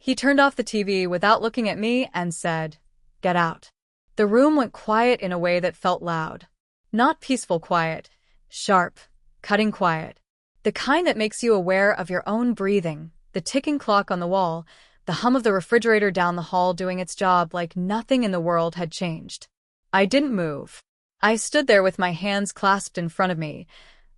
He turned off the TV without looking at me and said, "Get out." The room went quiet in a way that felt loud. Not peaceful quiet, sharp, cutting quiet. The kind that makes you aware of your own breathing, the ticking clock on the wall, the hum of the refrigerator down the hall doing its job like nothing in the world had changed. I didn't move. I stood there with my hands clasped in front of me,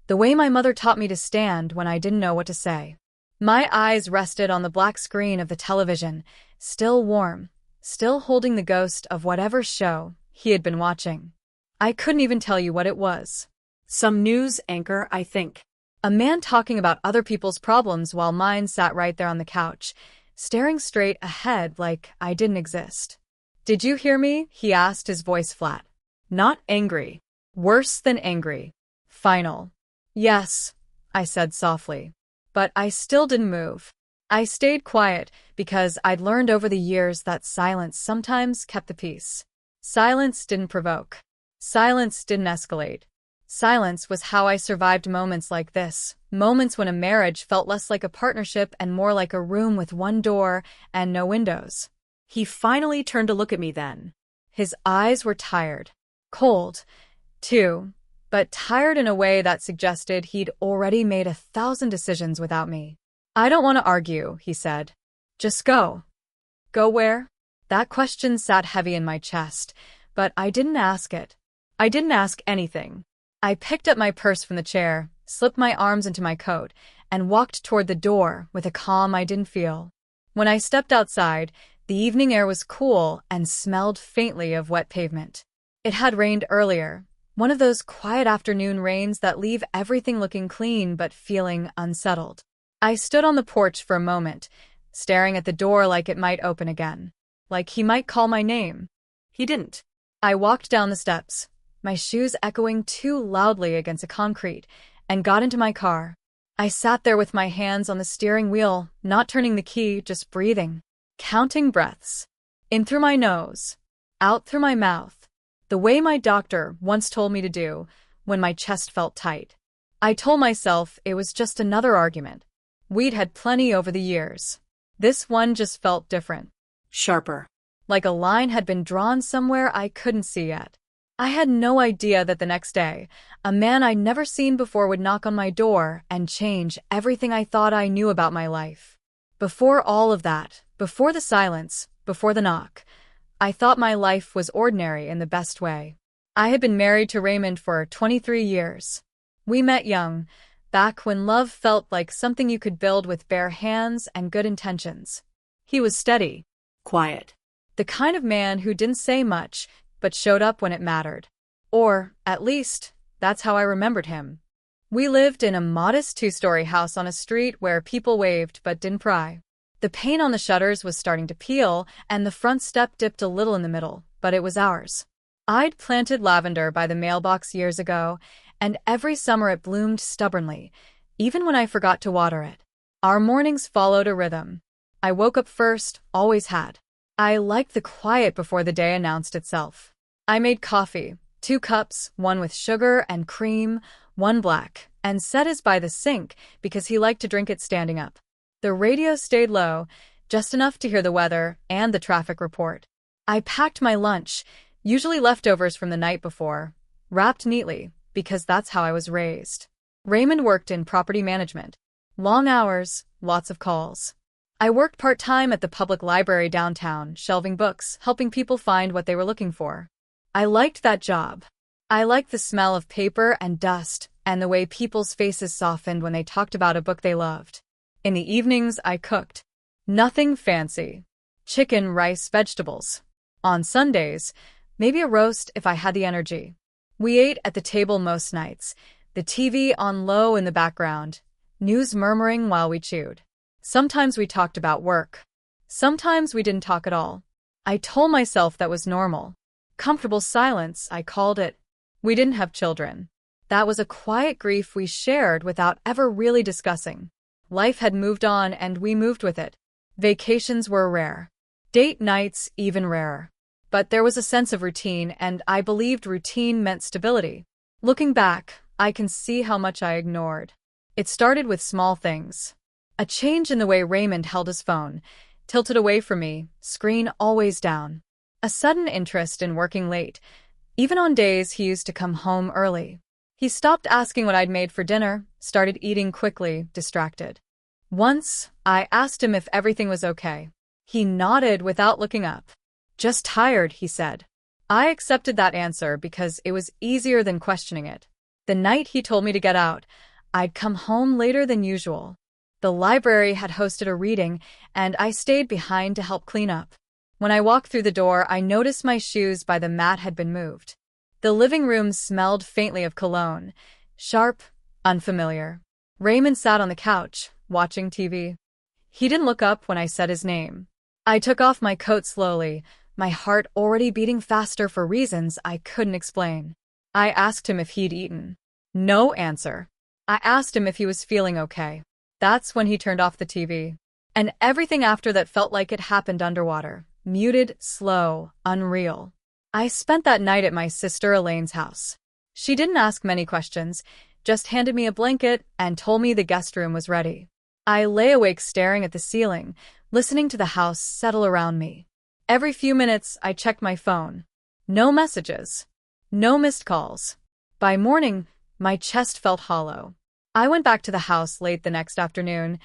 the way my mother taught me to stand when I didn't know what to say. My eyes rested on the black screen of the television, still warm, still holding the ghost of whatever show he had been watching. I couldn't even tell you what it was. Some news anchor, I think. A man talking about other people's problems while mine sat right there on the couch, staring straight ahead like I didn't exist. "Did you hear me?" he asked, his voice flat. Not angry. Worse than angry. Final. "Yes," I said softly. But I still didn't move. I stayed quiet because I'd learned over the years that silence sometimes kept the peace. Silence didn't provoke. Silence didn't escalate. Silence was how I survived moments like this, moments when a marriage felt less like a partnership and more like a room with one door and no windows. He finally turned to look at me then. His eyes were tired. Cold, too, but tired in a way that suggested he'd already made 1,000 decisions without me. "I don't want to argue," he said. "Just go." Go where? That question sat heavy in my chest, but I didn't ask it. I didn't ask anything. I picked up my purse from the chair, slipped my arms into my coat, and walked toward the door with a calm I didn't feel. When I stepped outside, the evening air was cool and smelled faintly of wet pavement. It had rained earlier, one of those quiet afternoon rains that leave everything looking clean but feeling unsettled. I stood on the porch for a moment, staring at the door like it might open again, like he might call my name. He didn't. I walked down the steps, my shoes echoing too loudly against the concrete, and got into my car. I sat there with my hands on the steering wheel, not turning the key, just breathing, counting breaths. In through my nose, out through my mouth, the way my doctor once told me to do when my chest felt tight. I told myself it was just another argument. We'd had plenty over the years. This one just felt different. Sharper. Like a line had been drawn somewhere I couldn't see yet. I had no idea that the next day, a man I'd never seen before would knock on my door and change everything I thought I knew about my life. Before all of that, before the silence, before the knock, I thought my life was ordinary in the best way. I had been married to Raymond for 23 years. We met young, back when love felt like something you could build with bare hands and good intentions. He was steady, quiet, the kind of man who didn't say much, but showed up when it mattered. Or, at least, that's how I remembered him. We lived in a modest 2-story house on a street where people waved but didn't pry. The paint on the shutters was starting to peel, and the front step dipped a little in the middle, but it was ours. I'd planted lavender by the mailbox years ago, and every summer it bloomed stubbornly, even when I forgot to water it. Our mornings followed a rhythm. I woke up first, always had. I liked the quiet before the day announced itself. I made coffee, 2 cups, one with sugar and cream, one black, and set his by the sink because he liked to drink it standing up. The radio stayed low, just enough to hear the weather and the traffic report. I packed my lunch, usually leftovers from the night before, wrapped neatly, because that's how I was raised. Raymond worked in property management. Long hours, lots of calls. I worked part-time at the public library downtown, shelving books, helping people find what they were looking for. I liked that job. I liked the smell of paper and dust, and the way people's faces softened when they talked about a book they loved. In the evenings, I cooked. Nothing fancy. Chicken, rice, vegetables. On Sundays, maybe a roast if I had the energy. We ate at the table most nights, the TV on low in the background, news murmuring while we chewed. Sometimes we talked about work. Sometimes we didn't talk at all. I told myself that was normal. Comfortable silence, I called it. We didn't have children. That was a quiet grief we shared without ever really discussing. Life had moved on and we moved with it. Vacations were rare. Date nights even rarer. But there was a sense of routine, and I believed routine meant stability. Looking back, I can see how much I ignored. It started with small things. A change in the way Raymond held his phone, tilted away from me, screen always down. A sudden interest in working late, even on days he used to come home early. He stopped asking what I'd made for dinner, started eating quickly, distracted. Once, I asked him if everything was okay. He nodded without looking up. "Just tired," he said. I accepted that answer because it was easier than questioning it. The night he told me to get out, I'd come home later than usual. The library had hosted a reading, and I stayed behind to help clean up. When I walked through the door, I noticed my shoes by the mat had been moved. The living room smelled faintly of cologne, sharp, unfamiliar. Raymond sat on the couch, watching TV. He didn't look up when I said his name. I took off my coat slowly, my heart already beating faster for reasons I couldn't explain. I asked him if he'd eaten. No answer. I asked him if he was feeling okay. That's when he turned off the TV. And everything after that felt like it happened underwater. Muted, slow, unreal. I spent that night at my sister Elaine's house. She didn't ask many questions, just handed me a blanket and told me the guest room was ready. I lay awake staring at the ceiling, listening to the house settle around me. Every few minutes, I checked my phone. No messages. No missed calls. By morning, my chest felt hollow. I went back to the house late the next afternoon,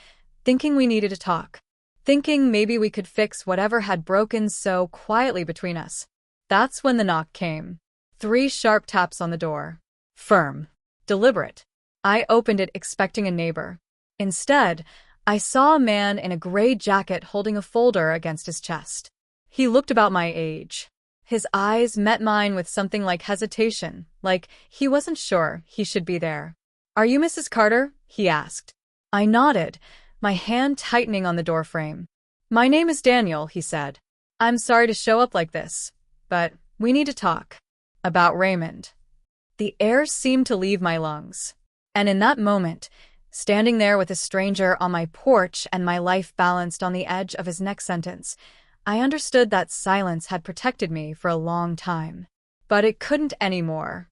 thinking we needed to talk. Thinking maybe we could fix whatever had broken so quietly between us. That's when the knock came. 3 sharp taps on the door. Firm. Deliberate. I opened it expecting a neighbor. Instead, I saw a man in a gray jacket holding a folder against his chest. He looked about my age. His eyes met mine with something like hesitation, like he wasn't sure he should be there. "Are you Mrs. Carter?" he asked. I nodded, my hand tightening on the doorframe. "My name is Daniel," he said. "I'm sorry to show up like this, but we need to talk. About Raymond." The air seemed to leave my lungs. And in that moment, standing there with a stranger on my porch and my life balanced on the edge of his next sentence, I understood that silence had protected me for a long time. But it couldn't anymore.